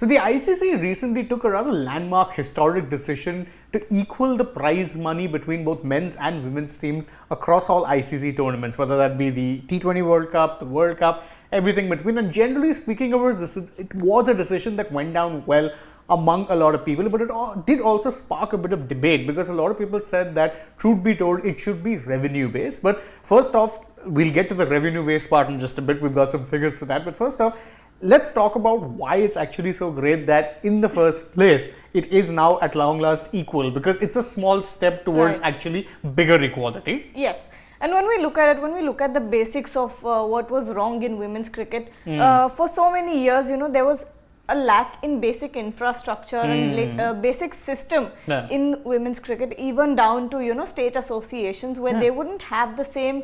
So the ICC recently took a rather landmark historic decision to equal the prize money between both men's and women's teams across all ICC tournaments, whether that be the T20 World Cup, the World Cup, everything between. And generally speaking, it was a decision that went down well among a lot of people, but it did also spark a bit of debate, because a lot of people said that, truth be told, it should be revenue based. But first off, we'll get to the revenue based part in just a bit. We've got some figures for that. But first off, let's talk about why it's actually so great that in the first place it is now at long last equal, because it's a small step towards actually bigger equality. Yes. And when we look at the basics of what was wrong in women's cricket, for so many years, there was a lack in basic infrastructure and basic system in women's cricket, even down to state associations where they wouldn't have the same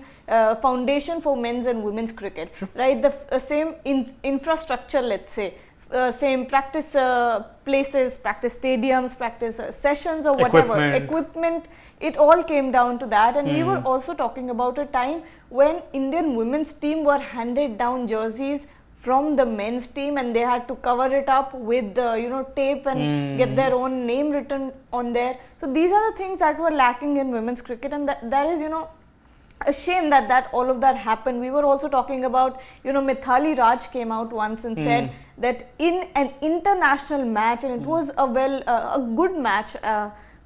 foundation for men's and women's cricket, right? The same infrastructure, let's say, same practice places, practice stadiums, practice sessions, or whatever equipment. It all came down to that. And we were also talking about a time when Indian women's team were handed down jerseys from the men's team, and they had to cover it up with tape and get their own name written on there. So these are the things that were lacking in women's cricket, and that is a shame that all of that happened. We were also talking about Mithali Raj came out once and said that in an international match, and it was a good match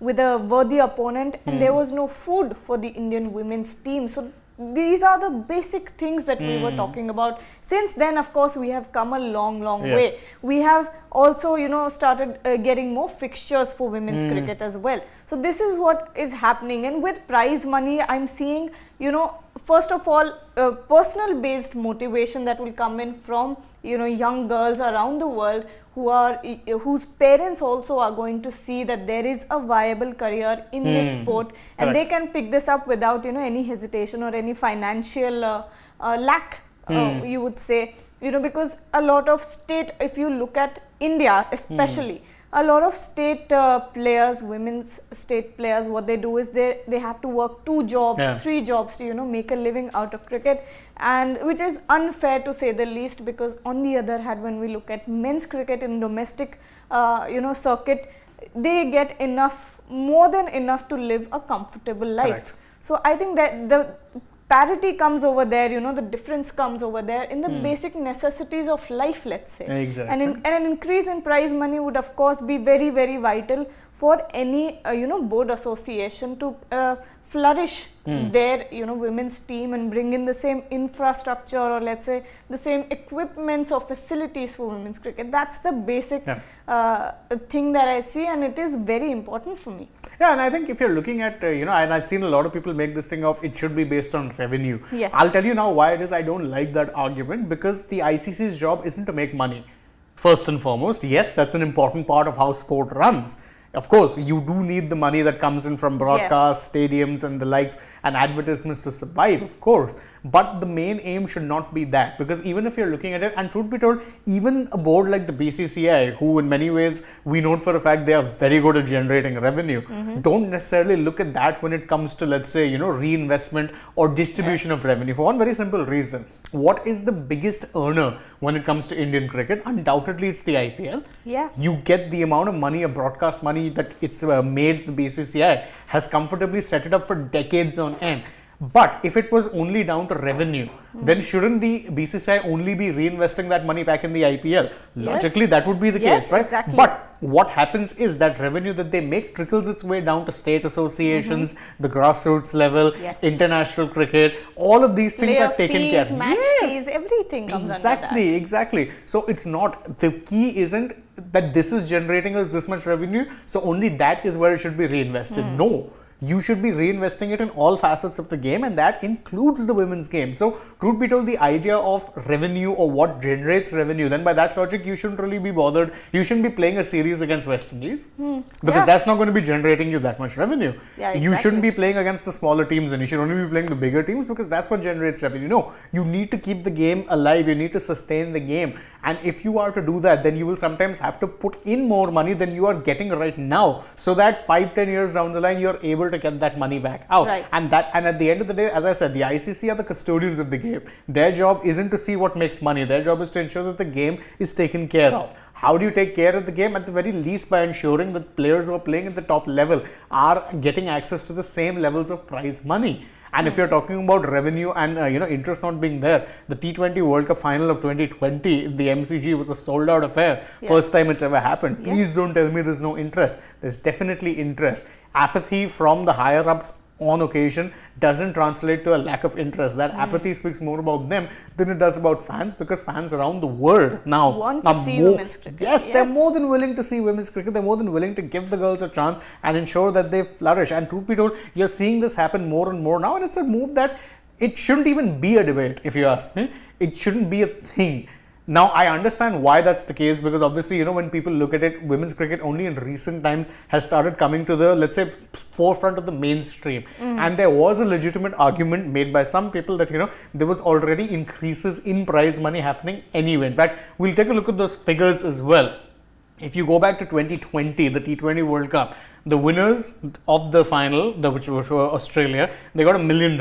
with a worthy opponent, and there was no food for the Indian women's team. So these are the basic things that we were talking about. Since then, of course, we have come a long way. We have also started getting more fixtures for women's cricket as well. So this is what is happening. And with prize money, I'm seeing first of all personal based motivation that will come in from young girls around the world whose parents also are going to see that there is a viable career in this sport, and they can pick this up without any hesitation or any financial lack, you would say, because a lot of state, if you look at India especially, a lot of state players, women's state players, what they do is they have to work 2 jobs, 3 jobs to make a living out of cricket, and which is unfair to say the least, because on the other hand, when we look at men's cricket in domestic circuit, they get more than enough to live a comfortable life. Correct. So I think that the parity comes over there, the difference comes over there in the basic necessities of life, let's say. Exactly. And an increase in prize money would of course be very, very vital for any board association to flourish their women's team and bring in the same infrastructure, or let's say the same equipments or facilities for women's cricket. That's the basic thing that I see, and it is very important for me. Yeah, and I think if you're looking at, and I've seen a lot of people make this thing of it should be based on revenue. Yes. I'll tell you now why it is I don't like that argument, because the ICC's job isn't to make money. First and foremost, yes, that's an important part of how sport runs. Of course, you do need the money that comes in from broadcasts, stadiums and the likes, and advertisements to survive, of course. But the main aim should not be that, because even if you're looking at it, and truth be told, even a board like the BCCI, who in many ways we know for a fact they are very good at generating revenue, don't necessarily look at that when it comes to, let's say, reinvestment or distribution of revenue, for one very simple reason. What is the biggest earner when it comes to Indian cricket? Undoubtedly, it's the IPL. Yeah. You get the amount of money, of broadcast money that it's made, the BCCI has comfortably set it up for decades on end. But if it was only down to revenue, then shouldn't the BCCI only be reinvesting that money back in the IPL? Logically, that would be the case, right? Exactly. But what happens is that revenue that they make trickles its way down to state associations, the grassroots level, international cricket, all of these things are taken care of. Match fees, everything comes under that. Exactly. So it's not, the key isn't that this is generating us this much revenue, so only that is where it should be reinvested. No. You should be reinvesting it in all facets of the game, and that includes the women's game. So, truth be told, the idea of revenue or what generates revenue, then by that logic, you shouldn't really be bothered. You shouldn't be playing a series against West Indies because that's not going to be generating you that much revenue. Yeah, exactly. You shouldn't be playing against the smaller teams, and you should only be playing the bigger teams because that's what generates revenue. No, you need to keep the game alive. You need to sustain the game. And if you are to do that, then you will sometimes have to put in more money than you are getting right now, so that 5-10 years down the line, you are able able to get that money back out. Right. And at the end of the day, as I said, the ICC are the custodians of the game. Their job isn't to see what makes money. Their job is to ensure that the game is taken care of. How do you take care of the game? At the very least, by ensuring that players who are playing at the top level are getting access to the same levels of prize money. And if you're talking about revenue and interest not being there, the T20 World Cup final of 2020, the MCG was a sold-out affair. First time it's ever happened. Please don't tell me there's no interest. There's definitely interest. Apathy from the higher-ups on occasion doesn't translate to a lack of interest. That apathy speaks more about them than it does about fans, because fans around the world now want to see women's cricket. Yes, they're more than willing to see women's cricket. They're more than willing to give the girls a chance and ensure that they flourish. And truth be told, you're seeing this happen more and more now, and it's a move that it shouldn't even be a debate, if you ask me. It shouldn't be a thing. Now, I understand why that's the case, because obviously, when people look at it, women's cricket only in recent times has started coming to the, let's say, forefront of the mainstream. And there was a legitimate argument made by some people that, there was already increases in prize money happening anyway. In fact, we'll take a look at those figures as well. If you go back to 2020, the T20 World Cup, the winners of the final, which was Australia, they got $1 million,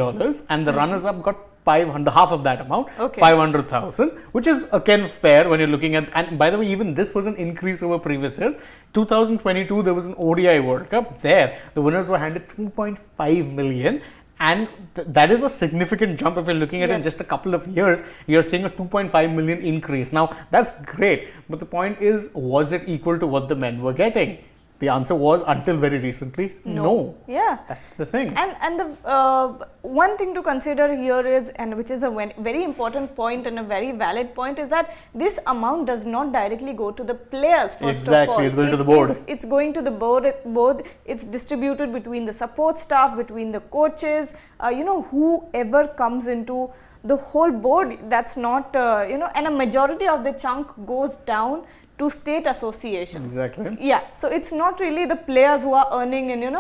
and the runners-up got 500, half of that amount, 500,000, which is again fair when you're looking at, and by the way, even this was an increase over previous years. 2022, there was an ODI World Cup. There, the winners were handed 3.5 million. And that is a significant jump. If you're looking at it in just a couple of years, you're seeing a 2.5 million increase. Now, that's great. But the point is, was it equal to what the men were getting? The answer was, until very recently, no. Yeah. That's the thing. And the one thing to consider here is, and which is a very important point and a very valid point, is that this amount does not directly go to the players, first of all. Exactly, it's going to the board. It's going to the board. It's distributed between the support staff, between the coaches, whoever comes into the whole board. That's not, and a majority of the chunk goes down to state associations. Exactly. Yeah. So it's not really the players who are earning, and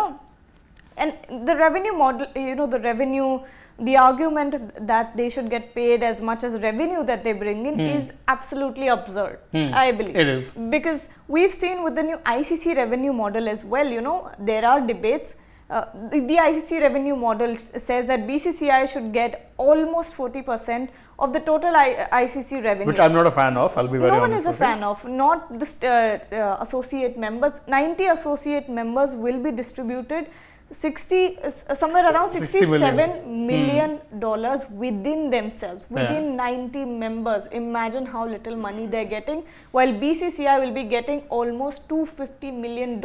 and the revenue model, the argument that they should get paid as much as revenue that they bring in is absolutely absurd, I believe. It is. Because we've seen with the new ICC revenue model as well, there are debates. The ICC revenue model says that BCCI should get almost 40% of the total ICC revenue. Which I'm not a fan of, I'll be very honest. No one is a fan of, not the associate members. 90 associate members will be distributed somewhere around $67 million within themselves, within 90 members. Imagine how little money they're getting, while BCCI will be getting almost $250 million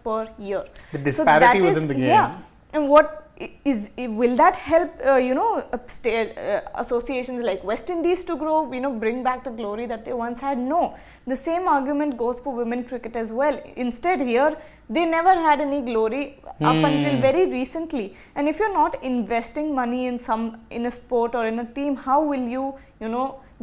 per year. The disparity within the game. Yeah. And will that help, associations like West Indies to grow, bring back the glory that they once had? No. The same argument goes for women cricket as well. Instead, here, they never had any glory up until very recently. And if you're not investing money in a sport or in a team, how will you,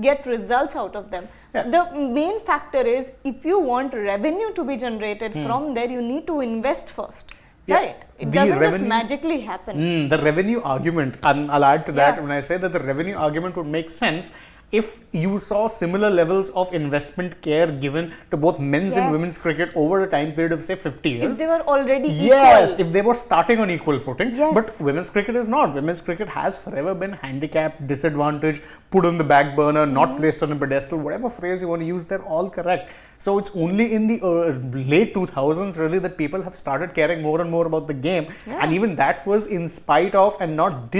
get results out of them? Yeah. The main factor is, if you want revenue to be generated from there, you need to invest first. Yeah. Right. It doesn't just magically happen. The revenue argument, and I'll add to that when I say that the revenue argument would make sense if you saw similar levels of investment care given to both men's and women's cricket over a time period of say 50 years. If they were already equal. Yes, if they were starting on equal footing. But women's cricket is not. Women's cricket has forever been handicapped, disadvantaged, put on the back burner, not placed on a pedestal, whatever phrase you want to use, they're all correct. So it's only in the late 2000s really that people have started caring more and more about the game, and even that was in spite of and not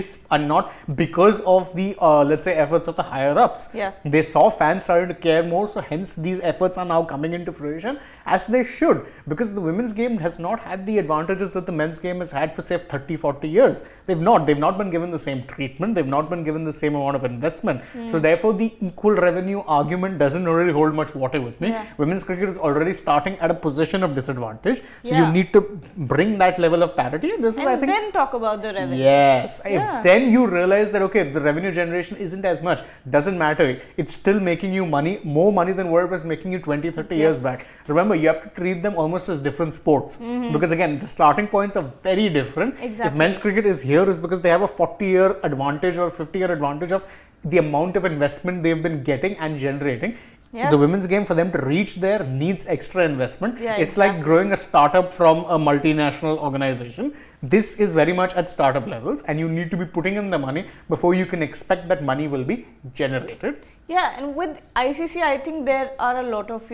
because of the let's say efforts of the higher ups. They saw fans starting to care more, so hence these efforts are now coming into fruition, as they should, because the women's game has not had the advantages that the men's game has had for say 30-40 years. They've not been given the same treatment, they've not been given the same amount of investment. So therefore the equal revenue argument doesn't really hold much water with me. Women's cricket is already starting at a position of disadvantage, so you need to bring that level of parity, and this is, I think, then talk about the revenue. Yes, then you realize that okay, the revenue generation isn't as much, doesn't matter, it's still making you money, more money than what it was making you 20-30 years back. Remember, you have to treat them almost as different sports, because again, the starting points are very different. If men's cricket is here, is because they have a 40-year advantage or 50-year advantage of the amount of investment they've been getting and generating. Yeah. The women's game, for them to reach there, needs extra investment. Yeah, it's like exactly. growing a startup from a multinational organization. This is very much at startup levels, and you need to be putting in the money before you can expect that money will be generated. Yeah, and with ICC, I think there are a lot of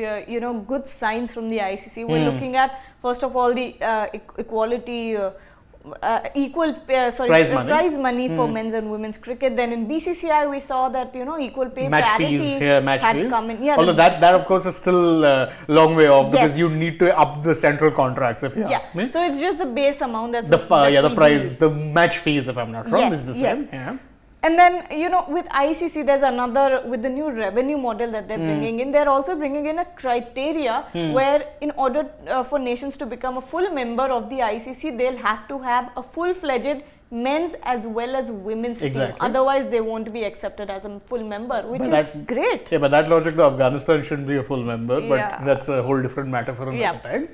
good signs from the ICC. We're looking at, first of all, the equality, equal prize money for men's and women's cricket. Then in BCCI, we saw that equal pay Match parity fees here, match had fees. come in. Yeah, Although that of course is still a long way off, because Yes. you need to up the central contracts, if you yeah. ask me. So it's just the base amount that's The that the will price, be. the match fees, if I'm not wrong, Yes, is the yes. same. Yeah. And then, with ICC, there's another, with the new revenue model that they're bringing in, they're also bringing in a criteria where in order for nations to become a full member of the ICC, they'll have to have a full-fledged men's as well as women's team. Exactly. Otherwise, they won't be accepted as a full member, which But is that- great. Yeah, but that logic, though, Afghanistan shouldn't be a full member, but Yeah. that's a whole different matter for another Yeah. time.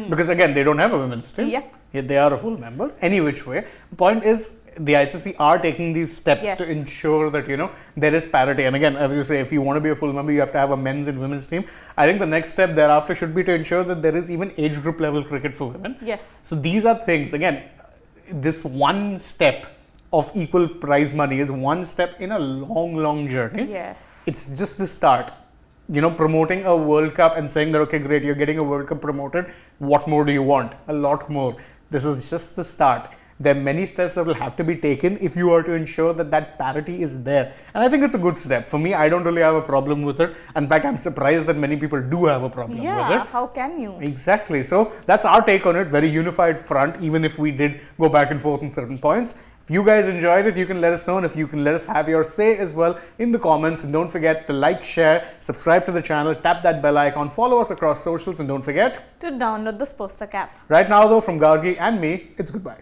Because again, they don't have a women's team. Yep. Yet they are a full member. Any which way. The point is, the ICC are taking these steps Yes. to ensure that, there is parity. And again, as you say, if you want to be a full member, you have to have a men's and women's team. I think the next step thereafter should be to ensure that there is even age group level cricket for women. Yes. So these are things, again, this one step of equal prize money is one step in a long journey. Yes. It's just the start. Promoting a World Cup and saying that, okay, great, you're getting a World Cup promoted. What more do you want? A lot more. This is just the start. There are many steps that will have to be taken if you are to ensure that that parity is there. And I think it's a good step. For me, I don't really have a problem with it. In fact, I'm surprised that many people do have a problem with Yeah, it. how can you? Exactly. So that's our take on it. Very unified front, even if we did go back and forth on certain points. If you guys enjoyed it, you can let us know, and if you can let us have your say as well in the comments. And don't forget to like, share, subscribe to the channel, tap that bell icon, follow us across socials, and don't forget To download the Sports Tech app. right now though, from Gargi and me, it's goodbye.